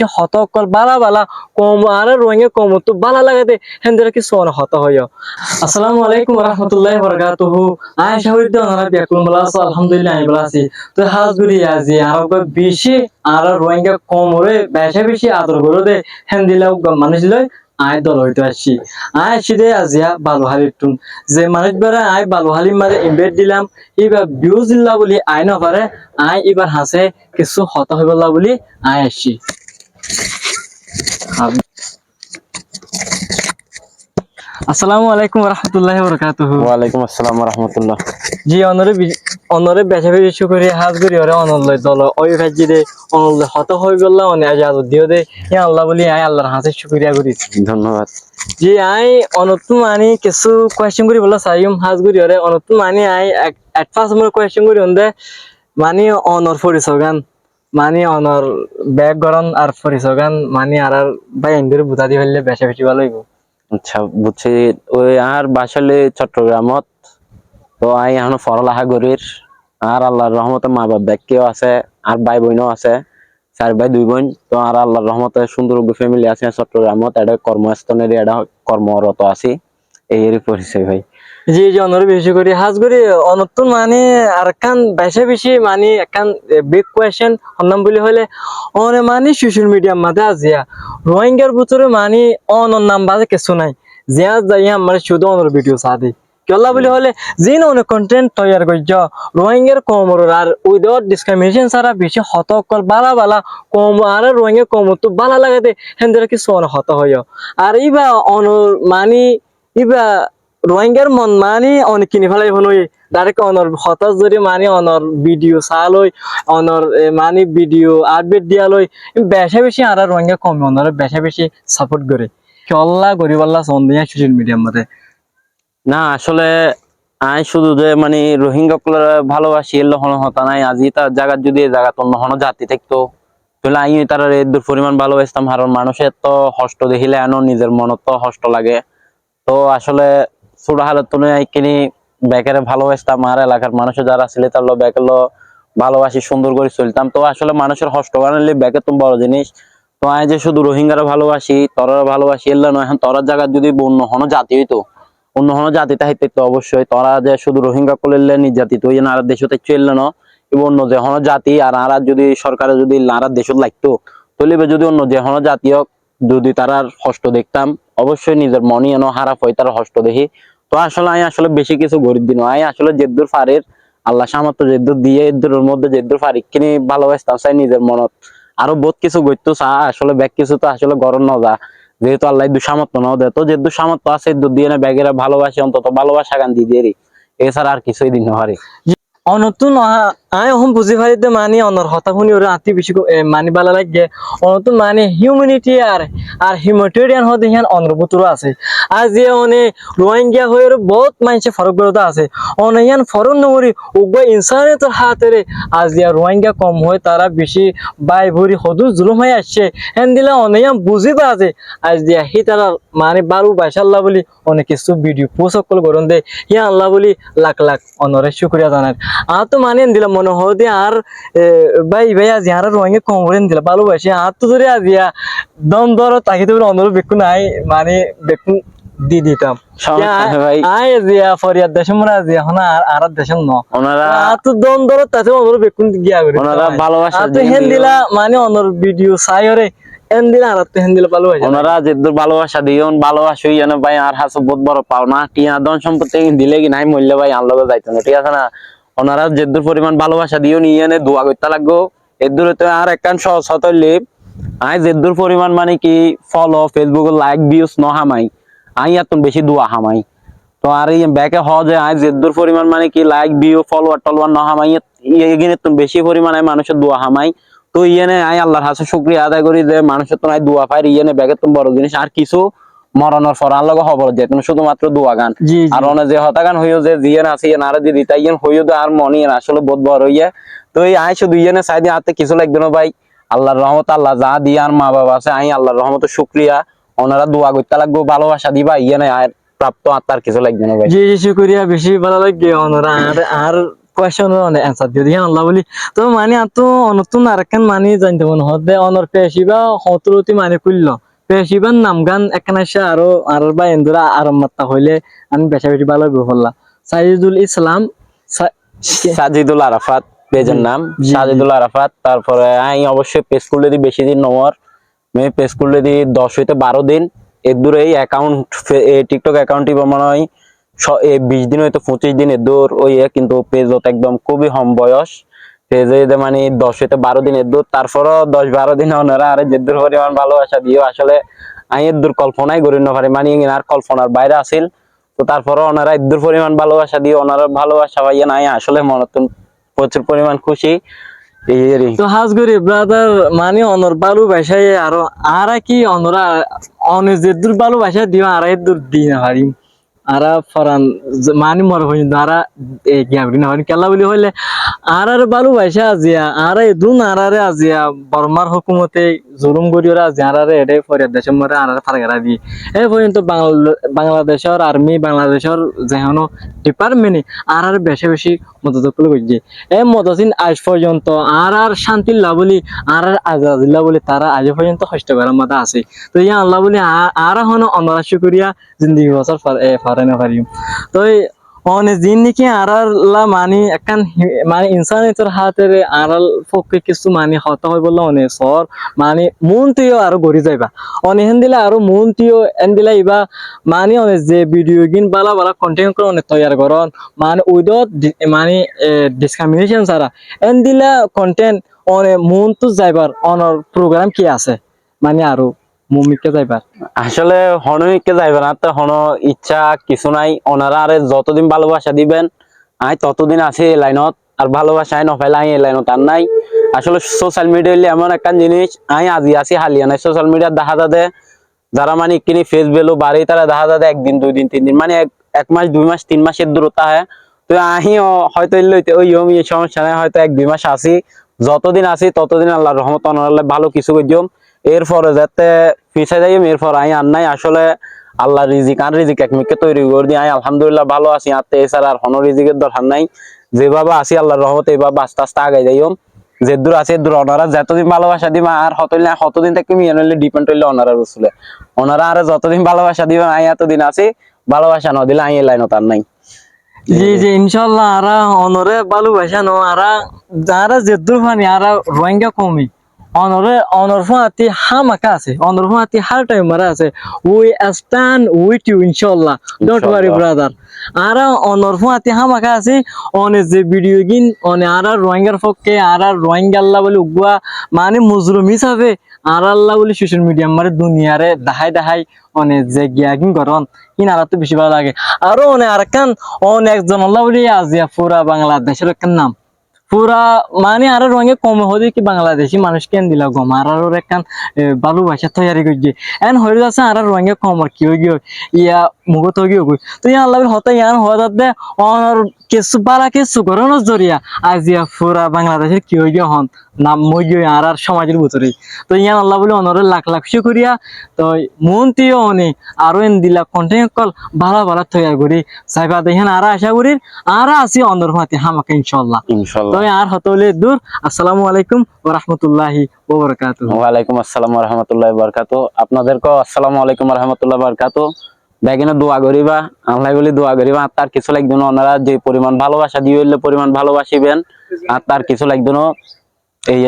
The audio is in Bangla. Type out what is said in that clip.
বেশি হত কল বালা বালা কম আর রোহিঙ্গা কম তো বালা লাগাতে হেন্দিরা কি সোনা হত হইও। আসসালামু আলাইকুম ওয়া রাহমাতুল্লাহি ওয়া বারাকাতুহু। আয় শাহরিদ ওনারা বিয়াকুম বলা আছে আলহামদুলিল্লাহ আমি বলা আছি। তো হাজগুরি আজি আর বেশি আর রোহিঙ্গা কম রে বেশি বেশি আদর করে দে হেন্দিলা মানুষ লয় আয় দল হইতে আসছি। আয় সিদে আজিয়া বালুহালির যে মানুষ বেড়া আয় বালুহালির মাঝে ইনভাইট দিলাম এবার ভিউজ দিল্লা বলি আয় না পারে আয় এবার হাসে কিছু হত হইবলা বলি আয় আসছি। আসসালামু আলাইকুম ওয়া রাহমাতুল্লাহি ওয়া বারাকাতুহু। ওয়া আলাইকুম আসসালাম ওয়া রাহমাতুল্লাহ। জি অনরে বেশা বেশি শুকরি হাজগুরি ওরে অনল্লে দল ওই ভাজি দে অনল্লে হত হই গল্লা অনে আজাদ দিও দে ইয়া আল্লাহ বলি আয় আল্লাহর হাতে শুকরিয়া করি। ধন্যবাদ। জি আয় অনতু মানি কিছু কোয়েশ্চন করি বলা সাইম হাজগুরি ওরে অনতু মানি আয় এট ফার্স্ট মোর কোয়েশ্চন করি অন্দে মানি অনর পরিচগান মানি অনর bag গরন R পরিচগান money R by এন্ডের বুতা দি হইলে বেশা বেশি ভালো হইব। আচ্ছা বুঝছি। ওই আর বাসালে চট্টগ্রামত তো আই এখন পড়ালেখা করির আর আল্লাহর রহমতে মা বাপ কেউ আছে আর ভাই বোনও আছে 4 ভাই 2 বোন। তো আর আল্লাহর রহমতে সুন্দর ফ্যামিলি আছে চট্টগ্রামত এটা কর্মস্থানের এটা কর্মরত আছি এরই পরিচয় ভাই। জি জি অনর বেশি করি হাজগুরি অনতুন মানে আর কান বেশা বেশি মানে কান বিগ কোয়েশ্চেন হন্নাম বলি হলে অনে মানে সোশ্যাল মিডিয়ার মাঝে আজিয়া রোহিঙ্গার ভিতরে মানে অনর নাম বাজে কিছু নাই জিয়া যাইয়া আমার শুধু অনর ভিডিও সাদি কেলা বলি হলে জিন অনেক কন্টেন্ট তৈরি করছ রোহিঙ্গার কমর আর উইদাউট ডিসক্রিমিনেশন সারা বেশি হত কল বালা বালা কম আর রোহিঙ্গা কম তো বালা লাগাতে হেন্দিরা কি সোনা হত হইও। আর ইবা অনর মানে ইবা রোহিঙ্গার মন মানে অনেক কিনে ফেলাই হলো ডাইরেক্ট অনর হতাশ যদি মানে অনর ভিডিও চালই অনর মানে ভিডিও আপডেট দিয়া লই বেশা বেশি আর রোহিঙ্গা কম অনর বেশা বেশি সাপোর্ট করে চল্লা গরিবাল্লা সন্ধিয়া সোশ্যাল মিডিয়ার মধ্যে না আসলে আই শুধু যে মানে রোহিঙ্গা ভালোবাসি এর হন হতা নাই আজি তার জায়গা যদি জায়গা অন্য হন জাতি থাকতো তাহলে আই তার এর পরিমাণ ভালোবাসতাম। কারণ মানুষের তো কষ্ট দেখিলে আনো নিজের মনত তো কষ্ট লাগে। তো আসলে ছোট হালত তো কিনি ব্যাকেরে ভালোবাসতাম আর এলাকার মানুষের যারা ছিল তার ব্যাকের ভালোবাসি সুন্দর করে চলতাম। তো আসলে মানুষের কষ্ট বানালে ব্যাকের তো বড় জিনিস। তো আই যে শুধু রোহিঙ্গারা ভালোবাসি তোরা ভালোবাসি এর নয় এখন তোরার জায়গা যদি অন্য হন জাতি হইতো অন্য হন জাতি তাহিতে তো অবশ্যই তোরা যে শুধু রোহিঙ্গা করলে নির্যাতিত হই আর দেশ চললে না এবং অন্য যে হন জাতি আর আর যদি সরকারে যদি আর দেশত লাগতো তাহলে যদি অন্য যে হন জাতীয় যদি তারা কষ্ট দেখতাম অবশ্যই নিজের মনে এনো হারাপ হয় তারা কষ্ট দেখি। তো আসলে আমি আসলে বেশি কিছু গরিব দিন আমি আসলে যেদুর ফারের আল্লাহ সামর্থ্য যেদুর দিয়ে এদুরের মধ্যে যেদুর ফারিক কিনে ভালোবাসতাম চাই নিজের মনত আরো বহুত কিছু গড়তো চা আসলে ব্যাগ কিছু তো আসলে গরম না যা যেহেতু আল্লাহ দু সামর্থ্য নাও দেয় তো যেহেতু সামর্থ্য আছে দুধ দিয়ে না ব্যাগেরা ভালোবাসি অন্তত ভালোবাসা গান দিয়ে এছাড়া আর কিছুই দিন হারে অনতুন আয় হম বুঝি পারিতে মানে অনর হতা শুনি ওরা আতি বেশি মানি বালা লাগে অনতুন মানে হিউম্যানিটি আর হিউম্যানিটেরিয়ান হতে হিয়ান অনরবুতর আছে আর যে অনে রোহিঙ্গা হয়ে বহুত মানুষের ফরক বেরোতা আছে অনে হিয়ান ফরন নমরি উগ্র ইনসানিয়তের হাতেরে আজ দিয়া রোহিঙ্গা কম হয় তারা বেশি বাই ভরি হদু জুলুম হয়ে আসছে হেন দিলে অনেক বুঝিবা আছে আজ দিয়া হি তারা মানে বারু বাইশাল্লাহ বলি অনেক কিছু ভিডিও পোস্ট সকল গরম দে হিয়া আল্লাহ বলি লাখ লাখ অনরে শুক্রিয়া জানার আর তো মানে দিলাম মনে হয় যে আর ভাই ভাই আজ আর রোহিঙ্গা কম করে দিলাম ভালোবাসি আর তো ধরে আজিয়া দম ধরো তাকে তো অন্য বেকু নাই মানে বেকু দি দিতাম আয় জিয়া ফরিয়াদ দেশম রাজি এখন আর দেশম ন ওনারা তো দম ধরো তাতে অন্য বেকু গিয়া করে ওনারা ভালোবাসা তো হেন দিলা মানে অন্য ভিডিও চাই ওরে এন দিলা আর তো হেন দিলা ভালোবাসা ওনারা যেদুর ভালোবাসা দিয়ন ভালোবাসা জানো ভাই আর হাসো বহুত বড় পাওনা টিয়া দন সম্পত্তি দিলে কি নাই মূল্য ভাই আন লগে যাইতো না ঠিক আছে না। ওনারা যেদুর পরিমাণ ভালোবাসা দিও নিয়ে নে দোয়া করতে লাগবো এর দূরে তো আর একখান সহজ হতলে আই যেদুর পরিমাণ মানে কি ফলো ফেসবুক লাইক ভিউজ ন হামাই আই এত বেশি দোয়া হামাই। তো আর এই ব্যাকে হ যে আই যেদুর পরিমাণ মানে কি লাইক ভিউ ফলোয়ার টলোয়ার ন হামাই এগিয়ে তো বেশি পরিমাণে মানুষের দোয়া হামাই। তো ইয়েনে আই আল্লাহর হাতে শুকরিয়া আদায় করি যে মানুষের তো নাই দোয়া পাই ইয়েনে ব্যাগে তো বড় জিনিস আর কিছু মরণের পর আল্লাহ খবর যে তুমি শুধুমাত্র দোয়া গান আর অনেক যে হতাগান হইও যে জিয়েন আছে ইয়ে নারে দিদি তাই ইয়েন হইও তো আর মনে আসলে বহুত বড় হইয়া। তো এই আই শুধু ইয়েনে চাই দিয়ে হাতে কিছু লাগবে না ভাই আল্লাহর রহমত আল্লাহ যা দিয়ে আর মা বাবা আছে আই আল্লাহর রহমত শুকরিয়া ওনারা দোয়া করতে লাগবো ভালোবাসা দিবা ইয়েনে আর প্রাপ্ত আত্মার কিছু লাগবে না ভাই। জি জি শুকরিয়া বেশি ভালো লাগে ওনারা আর কোয়েশ্চনের অনেক অ্যান্সার দিয়ে দিই আল্লাহ বলি তো মানে এত নতুন আরেকখান মানে জানতে মনে হতে অনর পেশিবা হতরতি মানে করল পেশিবার নাম গান একখান এসে আরো বা এন্দুরা আরামাত্তা হইলে আমি বেশা বেশি ভালো বললাম সাইদুল ইসলাম সাজিদুল আরাফাত পেজের জি, নাম জি, সাজিদুল আরাফাত। তারপরে আমি অবশ্যই পেজ খুললে দিই বেশি দিন নমর আমি পেজ খুললে দিই 10 হইতে 12 দিন এর দূর এই অ্যাকাউন্ট টিকটক অ্যাকাউন্টই মনে হয় 20 দিন হইতে 25 দিন এর দূর ওই কিন্তু পেজ একদম খুবই কম বয়স পেজে মানে 10 হইতে 12 দিন এর দূর তারপরও 10-12 দিন ওনারা আরে যে দূর পরিমাণ ভালোবাসা দিও আসলে আমি এর দূর কল্পনাই করি না পারি মানে আর কল্পনার বাইরে আছিল। তো তারপরে ওনারা এর দূর পরিমাণ ভালোবাসা দিয়ে ওনারা ভালোবাসা পাইয়া নাই আসলে মনতুন প্রচুর পরিমাণ খুশি এই তো হাজগরি ব্রাদার মানে অনর বালু ভাষায় আরো আরা কি অনরা অনে যে দূর বালু ভাষা দিও আরা দূর দি না পারি আরা ফরান মানে মর হই আরা গিয়াবরি না পারি কেলা বলি হইলে আর বালু ভাষা আজিয়া আরা দুন আরারে আজিয়া বর্মার হুকুমতে জুলুম করিওরা আজিয়া আরারে এডে ফরিয়াদ দেশের মরে আরারে ফারগারা দি এই পর্যন্ত বাংলাদেশের আর্মি বাংলাদেশের যেহেনো ডিপার্টমেন্টে আর বেশি বেশি মদত করে গিয়ে এই মদতিন আজ পর্যন্ত আর শান্তি লাভলি আর আজাদিল্লা বলে তারা আজ পর্যন্ত কষ্ট করার মতো আছে তো ইয়া আল্লাহ বলে আর হন অনরাশি করিয়া জিন্দগি বছর ফারে না পারি তো অনেক দিন নাকি আড়াল্লা মানে একখান মানে ইনসানিয়তের হাতের আড়াল পক্ষে কিছু মানে হতা হয় বললে অনেক সর মানে মন তুইও আরো গড়ি যাইবা অনেক হেন দিলে আরো মন তুইও এন দিলে ইবা মানে অনেক যে ভিডিও গিন বালা বালা কন্টেন্ট করে অনেক তৈয়ার করন মানে উইদাউট মানে ডিসক্রিমিনেশন ছাড়া এন দিলা কন্টেন্ট অনেক মন তো যাইবার অনর প্রোগ্রাম কি আছে মানে আরো মুমিকে যাইবার আসলে হনইকে যাইবে না তো হন ইচ্ছা কিছু নাই ওনারা আরে যতদিন ভালোবাসা দিবেন আই ততদিন আছে এই লাইনত আর ভালোবাসা আই নফাইলে আই এই লাইনত আর নাই আসলে সোশ্যাল মিডিয়া হইলে এমন একটা জিনিস আই আজি আছি হালিয়া নাই সোশ্যাল মিডিয়া দেখা যাবে যারা মানে কিনি ফেস ভ্যালু বাড়ি তারা দেখা যাবে 1 দিন 2 দিন 3 দিন মানে 1 মাস 2 মাস 3 মাসের দূরতা হয় তো আহিও হয়তো লইতে ওই সমস্যা নাই হয়তো 1-2 মাস আসি যতদিন আসি ততদিন আল্লাহর রহমত অনাল্লাহ ভালো কিছু কইদিম এরপরে যাতে পিছে যাই এরপর আই আর নাই আসলে আল্লাহ রিজিক আর রিজিক একমিকে তৈরি করে দিই আই আলহামদুলিল্লাহ ভালো আছি আতে এছাড়া আর কোনো রিজিকের দরকার নাই যেভাবে আছি আল্লাহর রহমতে এইভাবে আস্তে আস্তে আগে যাইম যে দূর আছে দূর ওনারা যতদিন ভালোবাসা দিবা আর হতদিন থেকে মিয়া নইলে ডিপেন্ড হইলে ওনারা রসুলে ওনারা আর যতদিন ভালোবাসা দিবা আই এতদিন আছি ভালোবাসা না দিলে আই এই লাইনত আর নাই জি জি ইনশাল্লাহ আরা অনরে বালু ভাষা নো আরা যারা জেদ্দুর ফানি আরা রোহিঙ্গা কমি অনরে অনর ফাতি হামাকা আছে অনর ফাতি হার টাইম মারা আছে উই স্ট্যান্ড উইথ ইউ ইনশাল্লাহ ডোন্ট ওয়ারি ব্রাদার আরা অনর ফাতি হামাকা আছে অনে যে ভিডিও গিন অনে আরা রোহিঙ্গার পক্ষে আরা রোহিঙ্গা আল্লাহ বলে উগুয়া মানে মুজলুম হিসাবে আর আল্লাহ বলে সোশ্যাল মিডিয়া মারে দুনিয়ারে দেখাই অনেক যে গিয়াগিন করন কিনারা তো বেশি ভালো লাগে আরো অনেক আরেকখান অনেকজন আল্লাহ বলি আজিয়া পুরা বাংলাদেশের একখান নাম পুরা মানে আরো রঙে কম হতে কি বাংলাদেশি মানুষ কেন দিলা গম আর একখান বালু ভাষা তৈরি করছে এন হয়ে যাচ্ছে আর রঙে কম আর কি হয়ে গিয়ে ইয়া মুগত হয়ে গিয়ে তো ইয়া আল্লাহ হতে ইয়ান হয়ে যাতে অনর কিছু বালা কিছু করানোর জরিয়া আজিয়া পুরা বাংলাদেশের কি হয়ে গিয়ে হন নাম মই গিয়ে আর সমাজের ভিতরে তো ইয়ান আল্লাহ বলে অনরের লাখ লাখ শুকরিয়া তো মন তিও অনেক আরো এন দিলা কন্টেন্ট কল ভালো ভালো তৈরি করি সাইবা দেখেন আর আশা করি আর আছি অন্দর হাতে হামাকে ইনশাল্লাহ ইনশাআল্লাহ তো আর হতলে দূর আসসালামু আলাইকুম ওয়া রাহমাতুল্লাহি ওয়া বারাকাতুহু ওয়া আলাইকুম আসসালাম ওয়া রাহমাতুল্লাহি ওয়া বারাকাতুহু আপনাদেরকে আসসালামু আলাইকুম ওয়া রাহমাতুল্লাহি ওয়া বারাকাতুহু দেখেন দোয়া করিবা আল্লাহ বলি দোয়া করিবা আর তার কিছু লাগবে না ওনারা যে পরিমাণ ভালোবাসা দিয়ে হইলে পরিমাণ ভালোবাসিবেন আর তার কিছু লাগবে না এই